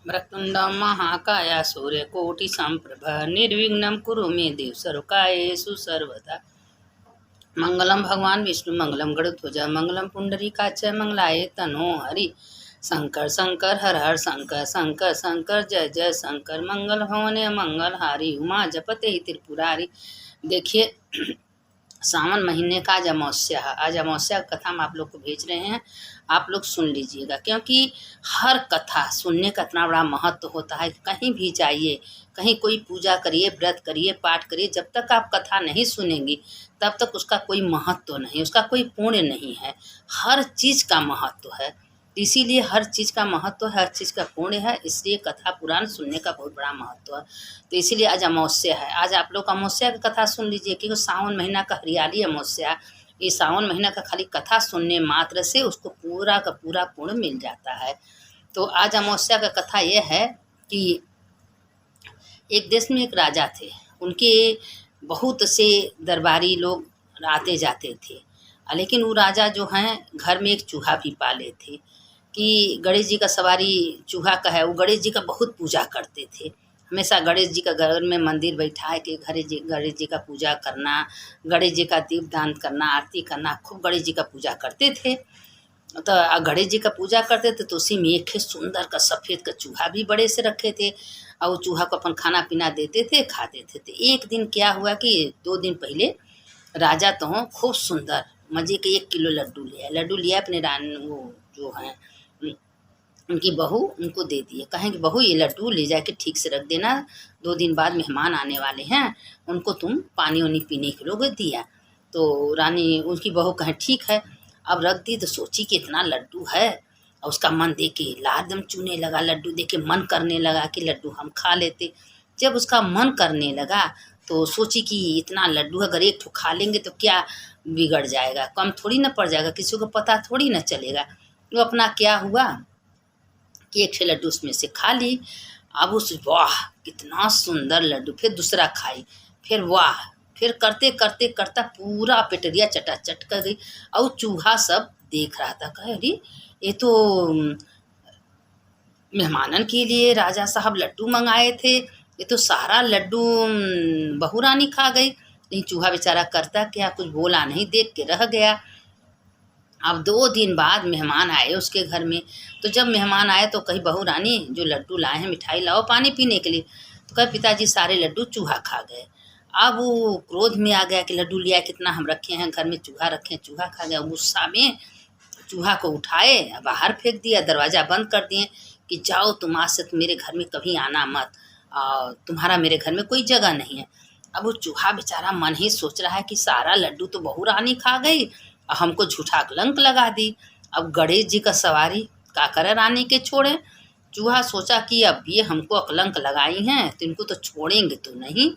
वक्रतुण्डं महाकाय सूर्यकोटिसम्प्रभ निर्विघ्नं कुरु मे देव सर्वकार्येषु सर्वदा। मंगलम भगवान विष्णु मंगलम गरुड़ध्वज मंगलम पुंडरीकाक्ष मंगलाय तनो हरि। शंकर शंकर हर हर शंकर शंकर शंकर जय जय शंकर। मंगल भवने मंगल हारी उमा जपते त्रिपुरारी। देखिए, सावन महीने का आज अमावस्या है। आज अमावस्या की कथा हम आप लोग को भेज रहे हैं, आप लोग सुन लीजिएगा, क्योंकि हर कथा सुनने का इतना बड़ा महत्व होता है। कहीं भी जाइए, कहीं कोई पूजा करिए, व्रत करिए, पाठ करिए, जब तक आप कथा नहीं सुनेंगी तब तक उसका कोई महत्व नहीं, उसका कोई पुण्य नहीं है। हर चीज़ का महत्व है, इसीलिए हर चीज़ का महत्व है, हर चीज़ का पुण्य है, इसलिए कथा पुराण सुनने का बहुत बड़ा महत्व है। तो इसीलिए आज अमावस्या है। आज आप लोग अमावस्या की कथा सुन लीजिए, क्योंकि सावन महीना का हरियाली अमावस्या, ये सावन महीना का खाली कथा सुनने मात्र से उसको पूरा का पूरा पुण्य मिल जाता है। तो आज अमावस्या का कथा यह है कि एक देश में एक राजा थे, उनके बहुत से दरबारी लोग आते जाते थे, लेकिन वो राजा जो हैं घर में एक चूहा भी पाले थे कि गणेश जी का सवारी चूहा का है। वो गणेश जी का बहुत पूजा करते थे, हमेशा गणेश जी का घर में मंदिर बैठा है कि गणेश जी का पूजा करना, गणेश जी का दीपदान करना, आरती करना, खूब गणेश जी का पूजा करते थे। तो गणेश जी का पूजा करते थे तो उसी में एक सुंदर का सफ़ेद का चूहा भी बड़े से रखे थे, और वो चूहा को अपन खाना पीना देते थे, खाते थे। तो एक दिन क्या हुआ कि 2 दिन पहले राजा तो खूब सुंदर मजे के 1 किलो लड्डू लिया अपने रानी, वो जो हैं उनकी बहू, उनको दे दिए। कहें कि बहू ये लड्डू ले जाके ठीक से रख देना, 2 दिन बाद मेहमान आने वाले हैं, उनको तुम पानी वानी पीने के लोग दिया। तो रानी उनकी बहू कहें ठीक है। अब रख दी तो सोची कि इतना लड्डू है, और उसका मन देख के लार एकदम चूने लगा, लड्डू देख के मन करने लगा कि लड्डू हम खा लेते। जब उसका मन करने लगा तो सोची कि इतना लड्डू अगर एक ठो खा लेंगे तो क्या बिगड़ जाएगा, कम थोड़ी ना पड़ जाएगा, किसी को पता थोड़ी ना चलेगा। वो अपना क्या हुआ कि 1 लड्डू उसमें से खा ली। अब उस वाह कितना सुंदर लड्डू, फिर दूसरा खाई, फिर वाह, फिर करते करते करता पूरा पेटरिया चटाचट कर गई। और चूहा सब देख रहा था, कहे अरे ये तो मेहमानन के लिए राजा साहब लड्डू मंगाए थे, ये तो सारा लड्डू बहू रानी खा गई। नहीं, चूहा बेचारा करता क्या, कुछ बोला नहीं, देख के रह गया। अब 2 दिन बाद मेहमान आए उसके घर में। तो जब मेहमान आए तो कही बहू रानी जो लड्डू लाए हैं मिठाई लाओ पानी पीने के लिए। तो कहे पिताजी सारे लड्डू चूहा खा गए। अब वो क्रोध में आ गया कि लड्डू लिया कितना हम रखे हैं घर में, चूहा रखे, चूहा खा गया। गुस्सा में चूहा को उठाए बाहर फेंक दिया, दरवाज़ा बंद कर दिए कि जाओ तुम आज से मेरे घर में कभी आना मत, तुम्हारा मेरे घर में कोई जगह नहीं है। अब वो चूहा बेचारा मन ही सोच रहा है कि सारा लड्डू तो बहू रानी खा गई, हमको झूठा कलंक लगा दी। अब गणेश जी का सवारी का करे रानी के छोड़े। चूहा सोचा कि अब ये हमको अकलंक लगाई हैं तो इनको तो छोड़ेंगे तो नहीं।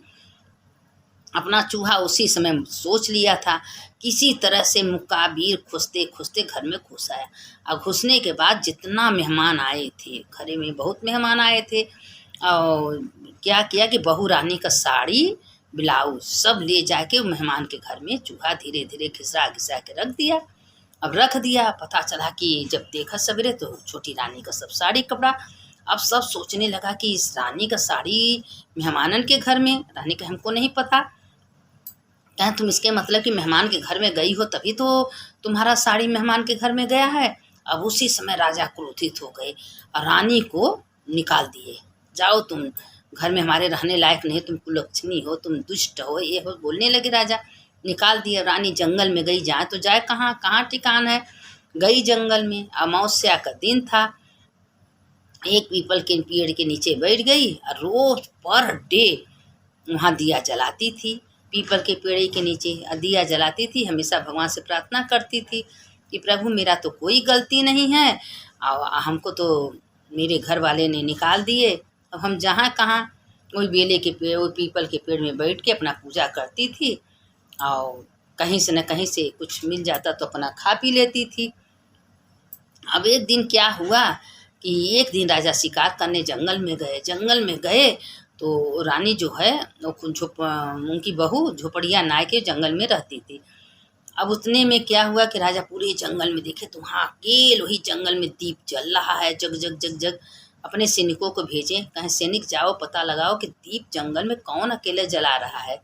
अपना चूहा उसी समय सोच लिया था, किसी तरह से मुकाबिर खुसते खुसते घर में घुस आया। अब घुसने के बाद जितना मेहमान आए थे, घर में बहुत मेहमान आए थे, और क्या किया कि बहू रानी का साड़ी ब्लाउज सब ले जाके मेहमान के घर में चूहा धीरे धीरे घिसा घिसा के रख दिया। अब रख दिया, पता चला कि जब देखा सवेरे तो छोटी रानी का सब साड़ी कपड़ा। अब सब सोचने लगा कि इस रानी का साड़ी मेहमानन के घर में, रानी का हमको नहीं पता। क्या तुम इसके मतलब कि मेहमान के घर में गई हो तभी तो तुम्हारा साड़ी मेहमान के घर में गया है। अब उसी समय राजा क्रोधित हो गए और रानी को निकाल दिए, जाओ तुम घर में हमारे रहने लायक नहीं, तुम कुलक्षणी हो, तुम दुष्ट हो, ये हो, बोलने लगे राजा। निकाल दिया। रानी जंगल में गई, जाए तो जाए कहाँ, कहाँ ठिकान है। गई जंगल में, अमावस्या का दिन था, एक पीपल के पेड़ के नीचे बैठ गई और रोज पर डे वहाँ दिया जलाती थी। पीपल के पेड़ के नीचे दिया जलाती थी, हमेशा भगवान से प्रार्थना करती थी कि प्रभु मेरा तो कोई गलती नहीं है, और हमको तो मेरे घर वाले ने निकाल दिए, अब हम जहाँ कहाँ। वही बेले के पेड़, वो पीपल के पेड़ में बैठ के अपना पूजा करती थी, और कहीं से न कहीं से कुछ मिल जाता तो अपना खा पी लेती थी। अब एक दिन क्या हुआ कि एक दिन राजा शिकार करने जंगल में गए। जंगल में गए तो रानी जो है वो उनकी बहू झोपड़िया नाय के जंगल में रहती थी। अब उतने में क्या हुआ कि राजा पूरे जंगल में देखे तो वहाँ अकेले वही जंगल में दीप जल रहा है, जग जग जग जग। अपने सैनिकों को भेजें, कहें सैनिक जाओ पता लगाओ कि दीप जंगल में कौन अकेले जला रहा है।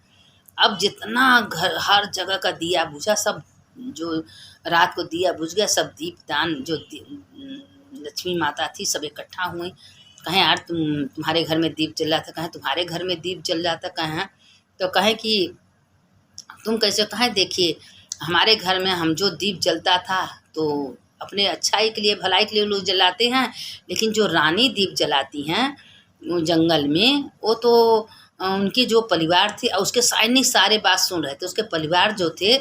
अब जितना घर हर जगह का दिया बुझा, सब जो रात को दिया बुझ गया, सब दीपदान जो लक्ष्मी माता थी सब इकट्ठा हुई। कहें यार तुम्हारे घर में दीप जल रहा था, कहें तुम्हारे घर में दीप जल रहा था, कहें तो कहें कि तुम कैसे, कहें देखिए हमारे घर में हम जो दीप जलता था तो अपने अच्छाई के लिए भलाई के लिए लोग जलाते हैं, लेकिन जो रानी दीप जलाती हैं वो जंगल में, वो तो उनके जो परिवार थे और उसके सैनिक सारे बात सुन रहे थे, उसके परिवार जो थे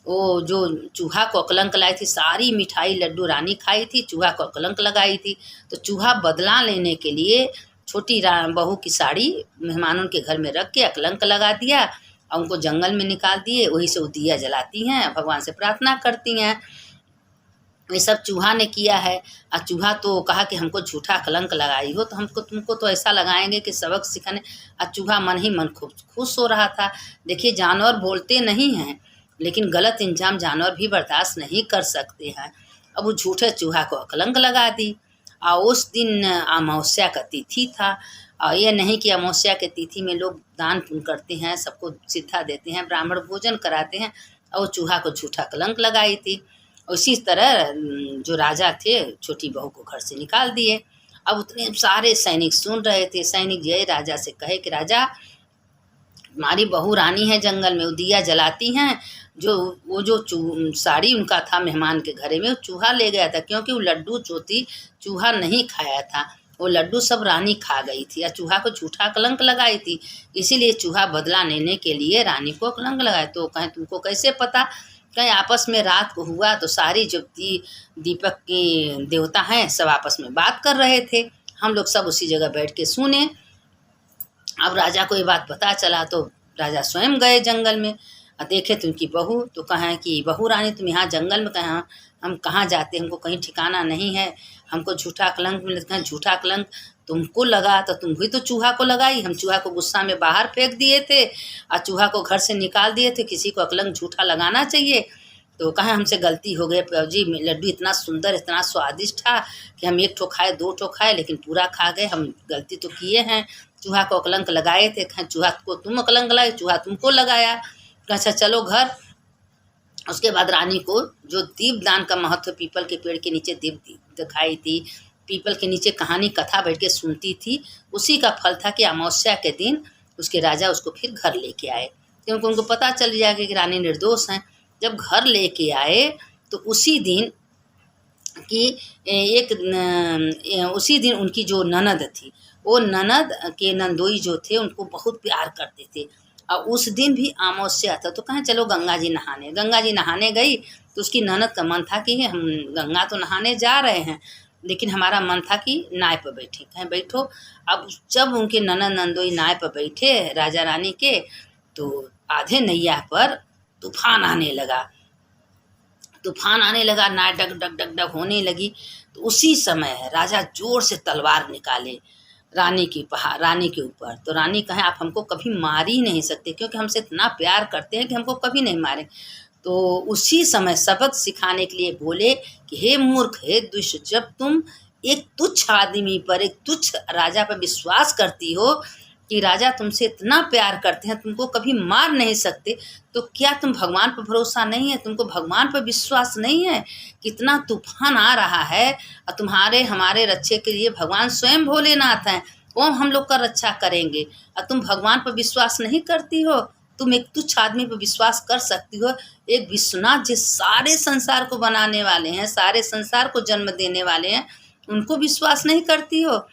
वो जो चूहा को कलंक लाई थी, सारी मिठाई लड्डू रानी खाई थी, चूहा को कलंक लगाई थी। तो चूहा बदला लेने के लिए छोटी बहू की साड़ी मेहमानों के घर में रख के अकलंक लगा दिया और उनको जंगल में निकाल दिए। वहीं से वो दिया जलाती हैं, भगवान से प्रार्थना करती हैं। ये सब चूहा ने किया है। और चूहा तो कहा कि हमको झूठा कलंक लगाई हो तो हमको तुमको तो ऐसा लगाएंगे कि सबक सिखाने। और चूहा मन ही मन खूब खुश हो रहा था। देखिए जानवर बोलते नहीं हैं, लेकिन गलत इंजाम जानवर भी बर्दाश्त नहीं कर सकते हैं। अब वो झूठे चूहा को कलंक लगा दी। और उस दिन अमावस्या का तिथि था। और ये नहीं कि अमावस्या के तिथि में लोग दान पुण्य करते हैं, सबको सिद्धा देते हैं, ब्राह्मण भोजन कराते हैं, और वो चूहा को झूठा कलंक लगाई थी। उसी तरह जो राजा थे छोटी बहू को घर से निकाल दिए। अब उतने सारे सैनिक सुन रहे थे। सैनिक जय राजा से कहे कि राजा हमारी बहू रानी है जंगल में, वो दिया जलाती हैं, जो साड़ी उनका था मेहमान के घरे में वो चूहा ले गया था, क्योंकि वो लड्डू जो थी चूहा नहीं खाया था, वो लड्डू सब रानी खा गई थी या चूहा को झूठा कलंक लगाई थी। इसीलिए चूहा बदला लेने के लिए रानी को कलंक लगाया। तो कहें तुमको कैसे पता? कहीं आपस में रात को हुआ तो सारी जो दीपक की देवता हैं सब आपस में बात कर रहे थे, हम लोग सब उसी जगह बैठ के सुने। अब राजा को ये बात पता चला तो राजा स्वयं गए जंगल में और देखे तो उनकी बहू। तो कहें कि बहू रानी तुम यहाँ जंगल में, कहें हम कहाँ जाते, हमको कहीं ठिकाना नहीं है, हमको झूठा कलंक मिले। कहें झूठा कलंक तुमको लगा तो तुम भी तो चूहा को लगाई, हम चूहा को गुस्सा में बाहर फेंक दिए थे और चूहा को घर से निकाल दिए थे, किसी को अकलंक झूठा लगाना चाहिए। तो कहें हमसे गलती हो गई जी, लड्डू इतना सुंदर इतना स्वादिष्ट था कि हम एक ठो खाए दो ठो खाए लेकिन पूरा खा गए, हम गलती तो किए हैं, चूहा को अकलंक लगाए थे। कहें चूहा को तुम अकलंक लगाए, चूहा तुमको लगाया। अच्छा चलो घर। उसके बाद रानी को जो दीपदान का महत्व, पीपल के पेड़ के नीचे दीप दिखाई थी, पीपल के नीचे कहानी कथा बैठ के सुनती थी, उसी का फल था कि अमावस्या के दिन उसके राजा उसको फिर घर लेके आए, क्योंकि उनको पता चल जाएगा कि रानी निर्दोष हैं। जब घर लेके आए तो उसी दिन उसी दिन उनकी जो ननद थी, वो ननद के नंदोई जो थे उनको बहुत प्यार करते थे। और उस दिन भी अमावस्या था तो कहें चलो गंगा जी नहाने गई। तो उसकी ननद का मन था कि हम गंगा तो नहाने जा रहे हैं, लेकिन हमारा मन था कि नाव पर बैठे। कहें बैठो। अब जब उनके ननद नंदोई नाव पर बैठे राजा रानी के, तो आधे नैया पर तूफान आने लगा, नाव डग डग डग डग होने लगी। तो उसी समय राजा जोर से तलवार निकाले रानी के ऊपर। तो रानी कहें आप हमको कभी मार ही नहीं सकते, क्योंकि हमसे इतना प्यार करते हैं कि हमको कभी नहीं मारे। तो उसी समय सबक सिखाने के लिए बोले कि हे मूर्ख, हे दुष्ट, जब तुम एक तुच्छ आदमी पर, एक तुच्छ राजा पर विश्वास करती हो कि राजा तुमसे इतना प्यार करते हैं, तुमको कभी मार नहीं सकते, तो क्या तुम भगवान पर भरोसा नहीं है? तुमको भगवान पर विश्वास नहीं है? कितना तूफान आ रहा है और तुम्हारे हमारे रक्षे के लिए भगवान स्वयं भोलेनाथ हैं, वो हम लोग का रक्षा करेंगे, और तुम भगवान पर विश्वास नहीं करती हो? तुम एक तुच्छ आदमी पर विश्वास कर सकती हो, एक विश्वनाथ जो सारे संसार को बनाने वाले हैं, सारे संसार को जन्म देने वाले हैं, उनको विश्वास नहीं करती हो?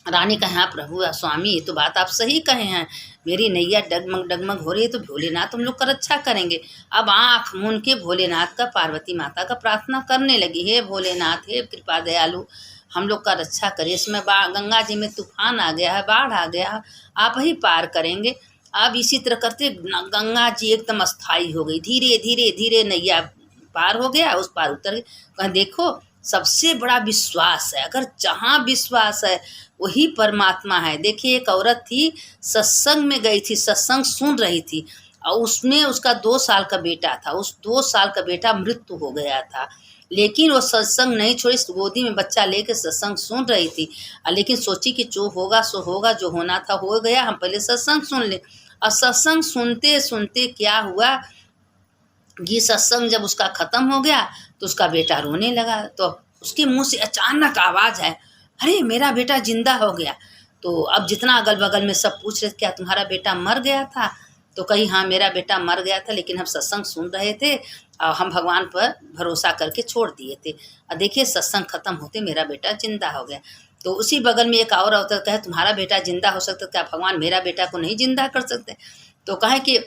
रानी कहे हाँ प्रभु स्वामी, ये तो बात आप सही कहे हैं, मेरी नैया डगमग डगमग हो रही है, तो भोलेनाथ तुम लोग का रक्षा करेंगे। अब आँख मूंद के भोलेनाथ का, पार्वती माता का प्रार्थना करने लगी, हे भोलेनाथ, हे कृपा दयालु, हम लोग का रक्षा करिए। इसमें गंगा जी में तूफान आ गया है, बाढ़ आ गया, आप ही पार करेंगे। अब इसी तरह करते गंगा जी एकदम अस्थाई हो गई, धीरे धीरे धीरे नैया पार हो गया, उस पार उतर गए। कहें देखो सबसे बड़ा विश्वास है, अगर जहाँ विश्वास है वही परमात्मा है। देखिए एक औरत थी, सत्संग में गई थी, सत्संग सुन रही थी, और उसमें उसका 2 साल का बेटा था, उस 2 साल का बेटा मृत्यु हो गया था। लेकिन वो सत्संग नहीं छोड़ी, गोदी में बच्चा लेके सत्संग सुन रही थी। लेकिन सोची कि जो होगा सो होगा, जो होना था हो गया, हम पहले सत्संग सुन ले। और सत्संग सुनते सुनते क्या हुआ, ये सत्संग जब उसका खत्म हो गया तो उसका बेटा रोने लगा। तो उसके मुंह से अचानक आवाज़ है, अरे मेरा बेटा जिंदा हो गया। तो अब जितना अगल बगल में सब पूछ रहे, क्या तुम्हारा बेटा मर गया था? तो कही हाँ मेरा बेटा मर गया था, लेकिन हम सत्संग सुन रहे थे और हम भगवान पर भरोसा करके छोड़ दिए थे, और देखिए सत्संग खत्म होते मेरा बेटा जिंदा हो गया। तो उसी बगल में एक और औरत कहे, तुम्हारा बेटा जिंदा हो सकता, क्या भगवान मेरा बेटा को नहीं जिंदा कर सकते? तो कहे कि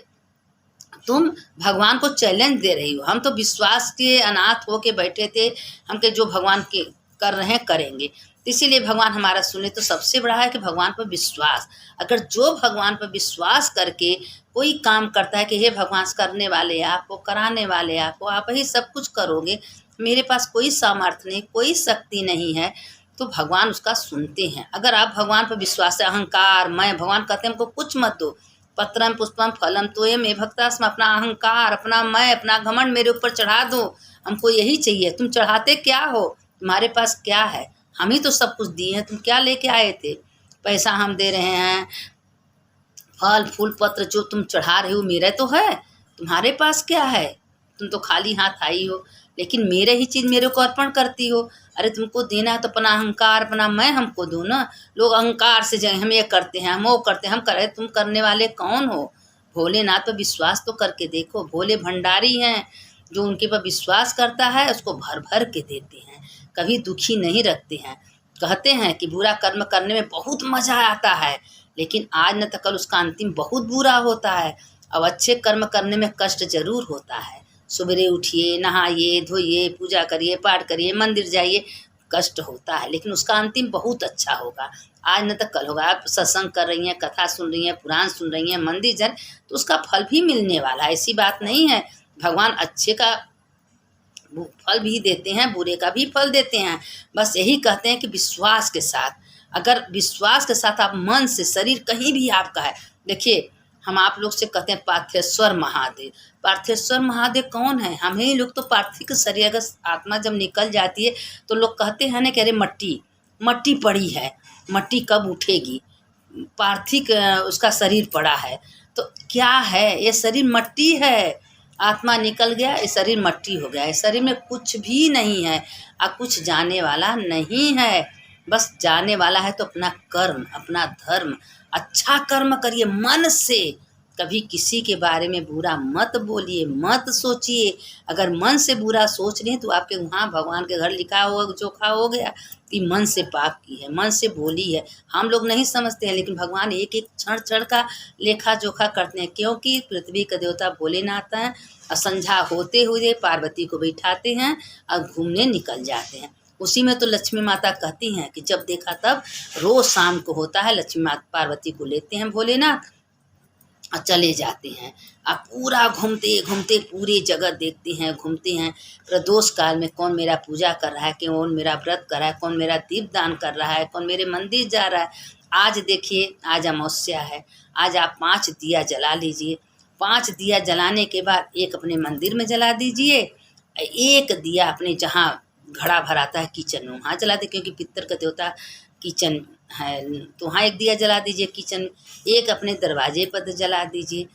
तुम भगवान को चैलेंज दे रही हो, हम तो विश्वास के अनाथ हो के बैठे थे, हम के जो भगवान के कर रहे हैं करेंगे, इसीलिए भगवान हमारा सुने। तो सबसे बड़ा है कि भगवान पर विश्वास। अगर जो भगवान पर विश्वास करके कोई काम करता है कि हे भगवान करने वाले आपको, कराने वाले आपको, आप ही सब कुछ करोगे, मेरे पास कोई सामर्थ्य नहीं, कोई शक्ति नहीं है, तो भगवान उसका सुनते हैं। अगर आप भगवान पर विश्वास है, अहंकार मैं, भगवान कहते हैं हमको कुछ मत दो, पत्रम पुष्पम फलम तोयम मे भक्तास्म, अपना अहंकार, अपना मैं, अपना घमंड मेरे ऊपर चढ़ा दो, हमको यही चाहिए। तुम चढ़ाते क्या हो? तुम्हारे पास क्या है? हम ही तो सब कुछ दिए हैं, तुम क्या लेके आए थे? पैसा हम दे रहे हैं, फल फूल पत्र जो तुम चढ़ा रहे हो मेरा तो है, तुम्हारे पास क्या है? तुम तो खाली हाथ आई हो, लेकिन मेरे ही चीज़ मेरे को अर्पण करती हो। अरे तुमको देना है तो अपना अहंकार, अपना मैं हमको दो ना। लोग अहंकार से जाए, हम ये करते हैं, हम वो करते हैं, हम करे, तुम करने वाले कौन हो? भोलेनाथ पर विश्वास तो करके देखो, भोले भंडारी हैं, जो उनके पर विश्वास करता है उसको भर भर के देते हैं, कभी दुखी नहीं रखते हैं। कहते हैं कि बुरा कर्म करने में बहुत मजा आता है, लेकिन आज न तो कल उसका अंतिम बहुत बुरा होता है। अब अच्छे कर्म करने में कष्ट जरूर होता है। सवेरे उठिए, नहाइए धोइए, पूजा करिए, पाठ करिए, मंदिर जाइए, कष्ट होता है, लेकिन उसका अंतिम बहुत अच्छा होगा। आज न तो कल होगा। आप सत्संग कर रही हैं, कथा सुन रही हैं, पुराण सुन रही हैं, मंदिर जाए तो उसका फल भी मिलने वाला है, ऐसी बात नहीं है। भगवान अच्छे का फल भी देते हैं, बुरे का भी फल देते हैं। बस यही कहते हैं कि विश्वास के साथ, अगर विश्वास के साथ आप मन से, शरीर कहीं भी आपका है, देखिए हम आप लोग से कहते हैं पार्थेश्वर महादेव। पार्थेश्वर महादेव कौन है? हम ही लोग तो पार्थिव शरीर, अगर आत्मा जब निकल जाती है तो लोग कहते हैं ना कि अरे मट्टी मट्टी पड़ी है, मट्टी कब उठेगी? पार्थिव उसका शरीर पड़ा है, तो क्या है? ये शरीर मट्टी है, आत्मा निकल गया, ये शरीर मट्टी हो गया, इस शरीर में कुछ भी नहीं है और कुछ जाने वाला नहीं है। बस जाने वाला है तो अपना कर्म, अपना धर्म, अच्छा कर्म करिए मन से। कभी किसी के बारे में बुरा मत बोलिए, मत सोचिए। अगर मन से बुरा सोच रहे हैं तो आपके वहाँ भगवान के घर लिखा हुआ जोखा हो गया कि मन से पाप की है, मन से बोली है। हम लोग नहीं समझते हैं, लेकिन भगवान एक एक क्षण क्षण का लेखा जोखा करते हैं, क्योंकि पृथ्वी का देवता भोलेनाथ हैं। और संध्या होते हुए पार्वती को बिठाते हैं और घूमने निकल जाते हैं। उसी में तो लक्ष्मी माता कहती हैं कि जब देखा तब, रोज शाम को होता है, लक्ष्मी माता पार्वती को लेते हैं भोलेनाथ और चले जाते हैं। आप पूरा घूमते घूमते पूरी जगह देखते हैं, घूमते हैं। प्रदोष काल में कौन मेरा पूजा कर रहा है, कौन मेरा व्रत कर रहा है, कौन मेरा दीप दान कर रहा है, कौन मेरे मंदिर जा रहा है। आज देखिए, आज अमावस्या है, आज आप 5 दिया जला लीजिए। 5 दिया जलाने के बाद एक अपने मंदिर में जला दीजिए, एक दिया अपने जहाँ घड़ा भराता है किचन में वहाँ जला दे, क्योंकि पित्तर का देवता किचन है, तो वहाँ एक दिया जला दीजिए किचन में। एक अपने दरवाजे पर जला दीजिए,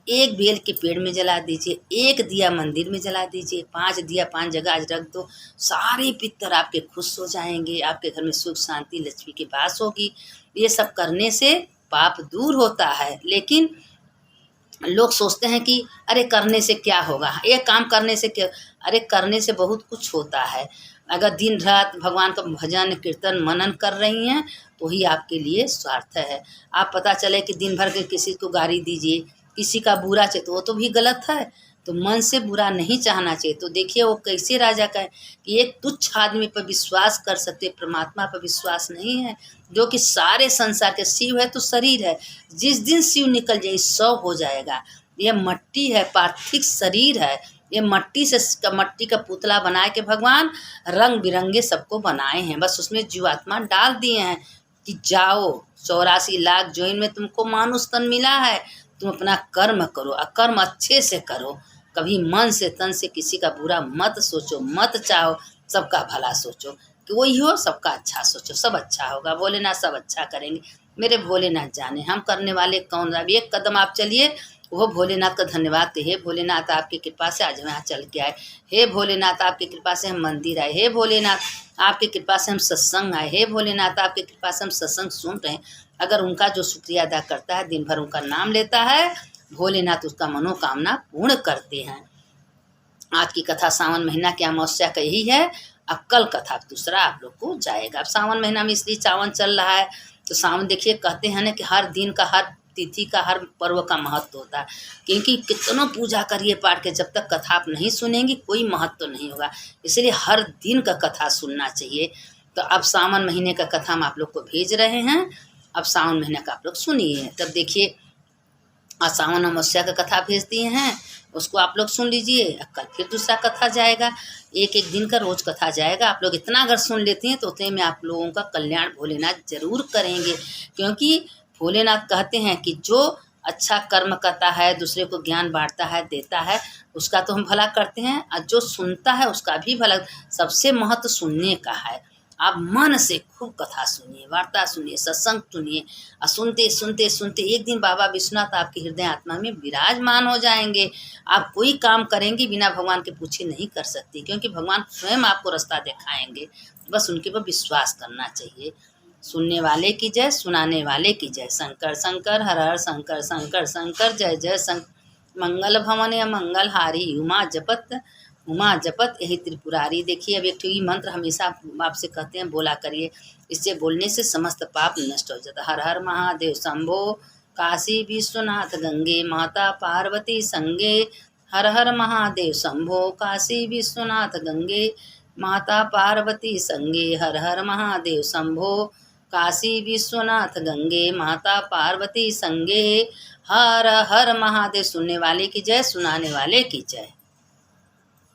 एक बेल के पेड़ में जला दीजिए, एक दिया मंदिर में जला दीजिए। 5 दिया 5 जगह आज रख दो, सारे पितर आपके खुश हो जाएंगे, आपके घर में सुख शांति लक्ष्मी की वास होगी। ये सब करने से पाप दूर होता है। लेकिन लोग सोचते हैं कि अरे करने से क्या होगा, ये काम करने से क्या? अरे करने से बहुत कुछ होता है। अगर दिन रात भगवान का भजन कीर्तन मनन कर रही हैं तो ही आपके लिए स्वार्थ है। आप पता चले कि दिन भर के किसी को गाली दीजिए, किसी का बुरा चाहिए, तो वो तो भी गलत है। तो मन से बुरा नहीं चाहना चाहिए। तो देखिए वो कैसे राजा का है कि एक तुच्छ आदमी पर विश्वास कर सकते, परमात्मा पर विश्वास नहीं है, जो कि सारे संसार के शिव है तो शरीर है। जिस दिन शिव निकल जाए 100 हो जाएगा। यह मट्टी है, पार्थिव शरीर है। ये मट्टी से मट्टी का पुतला बनाए के भगवान रंग बिरंगे सबको बनाए हैं, बस उसमें जीवात्मा डाल दिए हैं कि जाओ 84 लाख जोइन में तुमको मानुष तन मिला है, तुम अपना कर्म करो और कर्म अच्छे से करो। कभी मन से तन से किसी का बुरा मत सोचो, मत चाहो, सबका भला सोचो कि वही हो, सबका अच्छा सोचो, सब अच्छा होगा, भोलेनाथ सब अच्छा करेंगे। मेरे भोलेनाथ जाने हम करने वाले कौन। अब एक कदम आप चलिए, वो भोलेनाथ का धन्यवाद कि हे भोलेनाथ आपकी कृपा से आज हम यहाँ चल के आए, हे भोलेनाथ आपकी कृपा से हम मंदिर आए, हे भोलेनाथ आपकी कृपा से हम सत्संग आए, हे भोलेनाथ आपकी कृपा से हम सत्संग सुन रहे हैं। अगर उनका जो शुक्रिया अदा करता है, दिन भर उनका नाम लेता है, भोलेनाथ उसका मनोकामना पूर्ण करते हैं। आज की कथा सावन महीना की अमावस्या का यही है। अब कल कथा दूसरा आप लोग को जाएगा। अब सावन महीना में इसलिए सावन चल रहा है, तो सावन देखिए कहते हैं ना कि हर दिन का, हर तिथि का, हर पर्व का महत्व होता है। क्योंकि कितनों पूजा करिए पाठ के, जब तक कथा आप नहीं सुनेंगी कोई महत्व नहीं होगा। इसलिए हर दिन का कथा सुनना चाहिए। तो अब सावन महीने का कथा हम आप लोग को भेज रहे हैं। अब सावन महीने का आप लोग सुनिए। तब देखिए आज सावन अमावस्या का कथा भेज दिए हैं, उसको आप लोग सुन लीजिए। कल फिर दूसरा कथा जाएगा, एक एक दिन का रोज कथा जाएगा। आप लोग इतना अगर सुन लेते हैं तो उतने में आप लोगों का कल्याण भोलेनाथ जरूर करेंगे। क्योंकि भोलेनाथ कहते हैं कि जो अच्छा कर्म करता है, दूसरे को ज्ञान बांटता है, देता है, उसका तो हम भला करते हैं, और जो सुनता है उसका भी भला। सबसे महत्व सुनने का है। आप मन से खूब कथा सुनिए, वार्ता सुनिए, सत्संग सुनिए, और सुनते सुनते सुनते एक दिन बाबा विश्वनाथ आपके हृदय आत्मा में विराजमान हो जाएंगे। आप कोई काम करेंगे बिना भगवान के पूछे नहीं कर सकती, क्योंकि भगवान स्वयं आपको रास्ता दिखाएंगे। बस उनके पर विश्वास करना चाहिए। सुनने वाले की जय, सुनाने वाले की जय। शंकर शंकर हर हर शंकर शंकर शंकर जय जय शंकर। मंगल भवन या मंगल हारी उमा जपत यही त्रिपुरारी। देखिए अब एक ठो मंत्र हमेशा आपसे कहते हैं बोला करिए, इससे बोलने से समस्त पाप नष्ट हो जाता। हर हर महादेव शंभो काशी विश्वनाथ गंगे माता पार्वती संगे। हर हर महादेव शंभो काशी विश्वनाथ गंगे माता पार्वती संगे। हर हर महादेव शंभो काशी विश्वनाथ गंगे माता पार्वती संगे। हर हर महादेव। सुनने वाले की जय, सुनाने वाले की जय।